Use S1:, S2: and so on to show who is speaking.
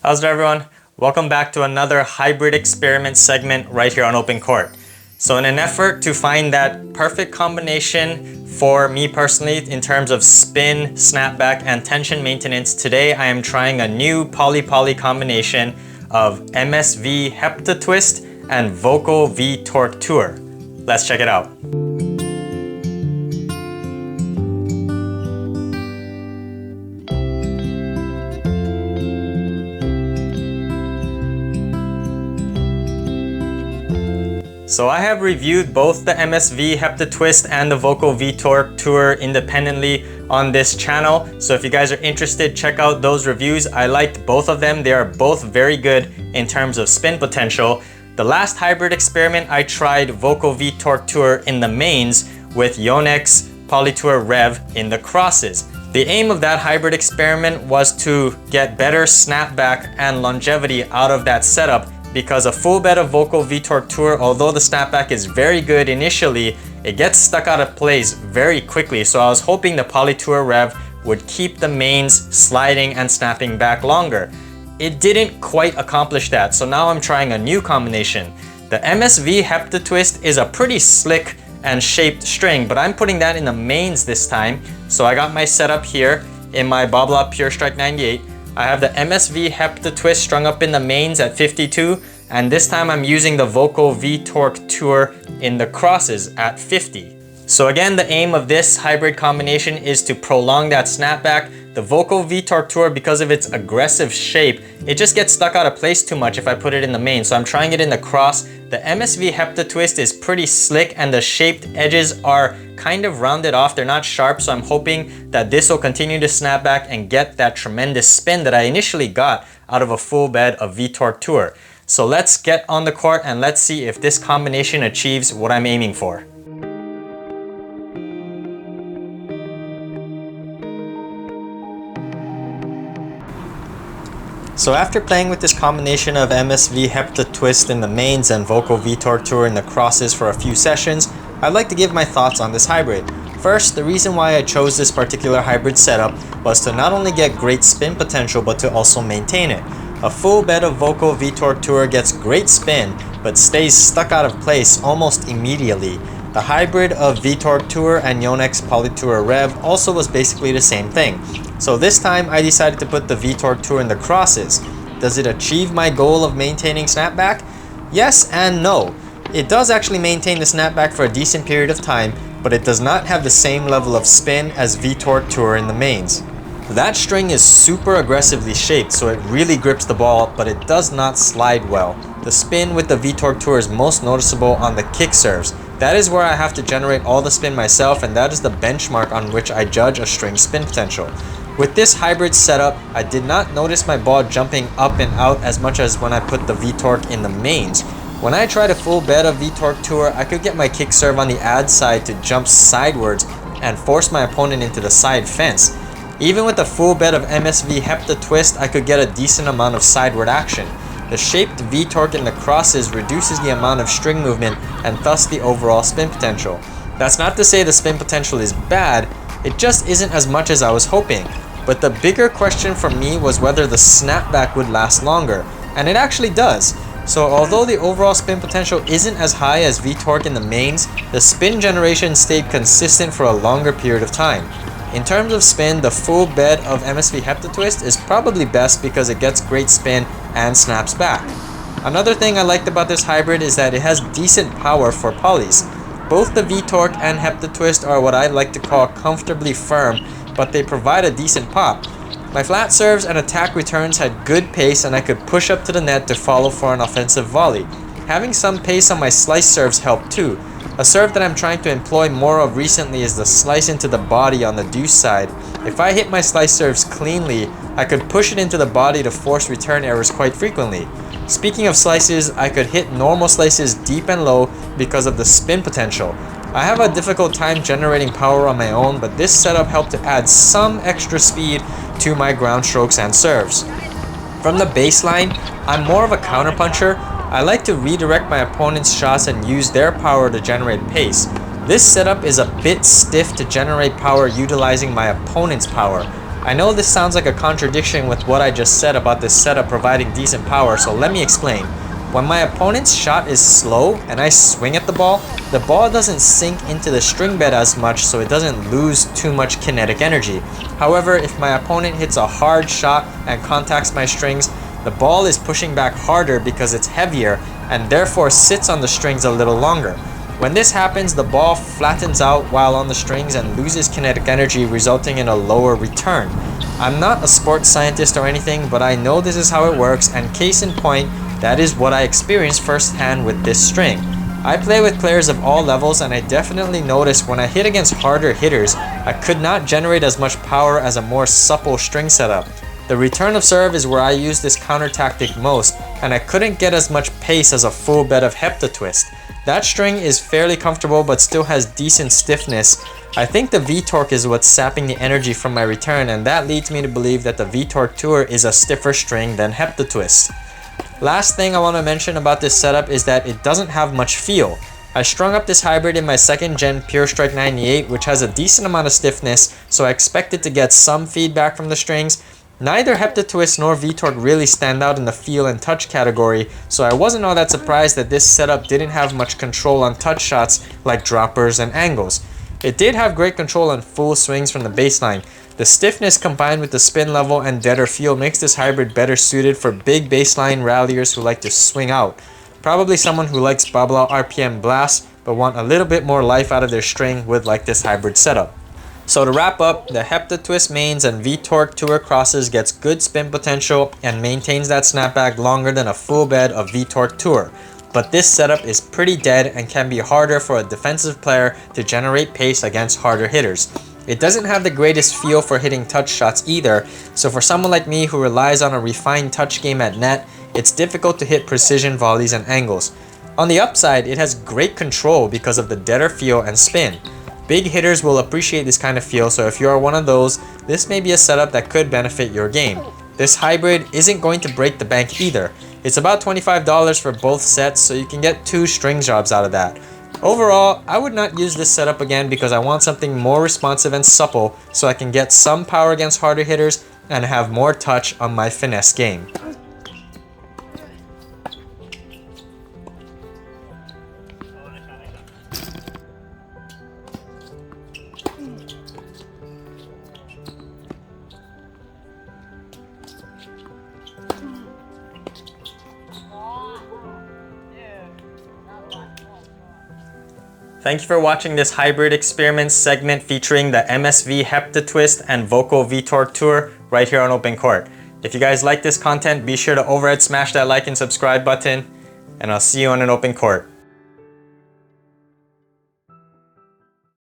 S1: How's it, everyone? Welcome back to another hybrid experiment segment right here on OpenCourt. So in an effort to find that perfect combination for me personally in terms of spin, snapback, and tension maintenance, today I am trying a new poly-poly combination of MSV Hepta Twist and Volkl V Torque Tour. Let's check it out. So I have reviewed both the MSV Hepta Twist and the Volkl V Torque Tour independently on this channel. So if you guys are interested, check out those reviews. I liked both of them. They are both very good in terms of spin potential. The last hybrid experiment, I tried Volkl V Torque Tour in the mains with Yonex Polytour Rev in the crosses. The aim of that hybrid experiment was to get better snapback and longevity out of that setup, because a full bed of Volkl V Torque Tour, although the snapback is very good initially, it gets stuck out of place very quickly. So I was hoping the Polytour Rev would keep the mains sliding and snapping back longer. It didn't quite accomplish that, so now I'm trying a new combination. The MSV Hepta Twist is a pretty slick and shaped string, but I'm putting that in the mains this time. So I got my setup here in my Bobla Pure Strike 98. I have the MSV Hepta Twist strung up in the mains at 52, and this time I'm using the Volkl V Torque Tour in the crosses at 50. So again, the aim of this hybrid combination is to prolong that snapback. The Volkl V Torque Tour, because of its aggressive shape, it just gets stuck out of place too much if I put it in the main, so I'm trying it in the cross. The MSV Hepta Twist is pretty slick and the shaped edges are kind of rounded off. They're not sharp, so I'm hoping that this will continue to snap back and get that tremendous spin that I initially got out of a full bed of V Torque Tour. So let's get on the court and let's see if this combination achieves what I'm aiming for. So after playing with this combination of MSV Hepta Twist in the mains and Volkl V Torque Tour in the crosses for a few sessions, I'd like to give my thoughts on this hybrid. First, the reason why I chose this particular hybrid setup was to not only get great spin potential, but to also maintain it. A full bed of Volkl V Torque Tour gets great spin, but stays stuck out of place almost immediately. The hybrid of V Torque Tour and Yonex Polytour Rev also was basically the same thing. So this time I decided to put the V Torque Tour in the crosses. Does it achieve my goal of maintaining snapback? Yes and no. It does actually maintain the snapback for a decent period of time, but it does not have the same level of spin as V Torque Tour in the mains. That string is super aggressively shaped, so it really grips the ball, but it does not slide well. The spin with the V Torque Tour is most noticeable on the kick serves. That is where I have to generate all the spin myself, and that is the benchmark on which I judge a string's spin potential. With this hybrid setup, I did not notice my ball jumping up and out as much as when I put the V Torque in the mains. When I tried a full bed of V Torque Tour, I could get my kick serve on the ad side to jump sidewards and force my opponent into the side fence. Even with a full bed of MSV Hepta Twist, I could get a decent amount of sideward action. The shaped V Torque in the crosses reduces the amount of string movement and thus the overall spin potential. That's not to say the spin potential is bad, it just isn't as much as I was hoping. But the bigger question for me was whether the snapback would last longer, and it actually does. So although the overall spin potential isn't as high as V Torque in the mains, the spin generation stayed consistent for a longer period of time. In terms of spin, the full bed of MSV Hepta Twist is probably best because it gets great spin and snaps back. Another thing I liked about this hybrid is that it has decent power for polys. Both the V Torque and Hepta Twist are what I like to call comfortably firm, but they provide a decent pop. My flat serves and attack returns had good pace, and I could push up to the net to follow for an offensive volley. Having some pace on my slice serves helped too. A serve that I'm trying to employ more of recently is the slice into the body on the deuce side. If I hit my slice serves cleanly, I could push it into the body to force return errors quite frequently. Speaking of slices, I could hit normal slices deep and low because of the spin potential. I have a difficult time generating power on my own, but this setup helped to add some extra speed to my ground strokes and serves. From the baseline, I'm more of a counterpuncher. I like to redirect my opponent's shots and use their power to generate pace. This setup is a bit stiff to generate power utilizing my opponent's power. I know this sounds like a contradiction with what I just said about this setup providing decent power, so let me explain. When my opponent's shot is slow and I swing at the ball doesn't sink into the string bed as much, so it doesn't lose too much kinetic energy. However, if my opponent hits a hard shot and contacts my strings, the ball is pushing back harder because it's heavier and therefore sits on the strings a little longer. When this happens, the ball flattens out while on the strings and loses kinetic energy, resulting in a lower return. I'm not a sports scientist or anything, but I know this is how it works, and case in point, that is what I experienced firsthand with this string. I play with players of all levels, and I definitely noticed when I hit against harder hitters, I could not generate as much power as a more supple string setup. The return of serve is where I use this counter tactic most, and I couldn't get as much pace as a full bed of Hepta Twist. That string is fairly comfortable but still has decent stiffness. I think the V Torque is what's sapping the energy from my return, and that leads me to believe that the V Torque Tour is a stiffer string than Hepta Twist. Last thing I want to mention about this setup is that it doesn't have much feel. I strung up this hybrid in my 2nd gen Pure Strike 98, which has a decent amount of stiffness, so I expected to get some feedback from the strings. Neither Hepta Twist nor V Torque really stand out in the feel and touch category, so I wasn't all that surprised that this setup didn't have much control on touch shots like droppers and angles. It did have great control on full swings from the baseline. The stiffness combined with the spin level and deader feel makes this hybrid better suited for big baseline ralliers who like to swing out. Probably someone who likes bubble out RPM blasts but want a little bit more life out of their string would like this hybrid setup. So to wrap up, the Hepta Twist mains and V Torque Tour crosses gets good spin potential and maintains that snapback longer than a full bed of V Torque Tour. But this setup is pretty dead and can be harder for a defensive player to generate pace against harder hitters. It doesn't have the greatest feel for hitting touch shots either, so for someone like me who relies on a refined touch game at net, it's difficult to hit precision volleys and angles. On the upside, it has great control because of the deader feel and spin. Big hitters will appreciate this kind of feel, so if you are one of those, this may be a setup that could benefit your game. This hybrid isn't going to break the bank either. It's about $25 for both sets, so you can get 2 string jobs out of that. Overall, I would not use this setup again because I want something more responsive and supple so I can get some power against harder hitters and have more touch on my finesse game. Thank you for watching this hybrid experiment segment featuring the MSV Hepta Twist and Volkl V Torque Tour right here on OpenCourt. If you guys like this content, be sure to overhead smash that like and subscribe button, and I'll see you on an OpenCourt.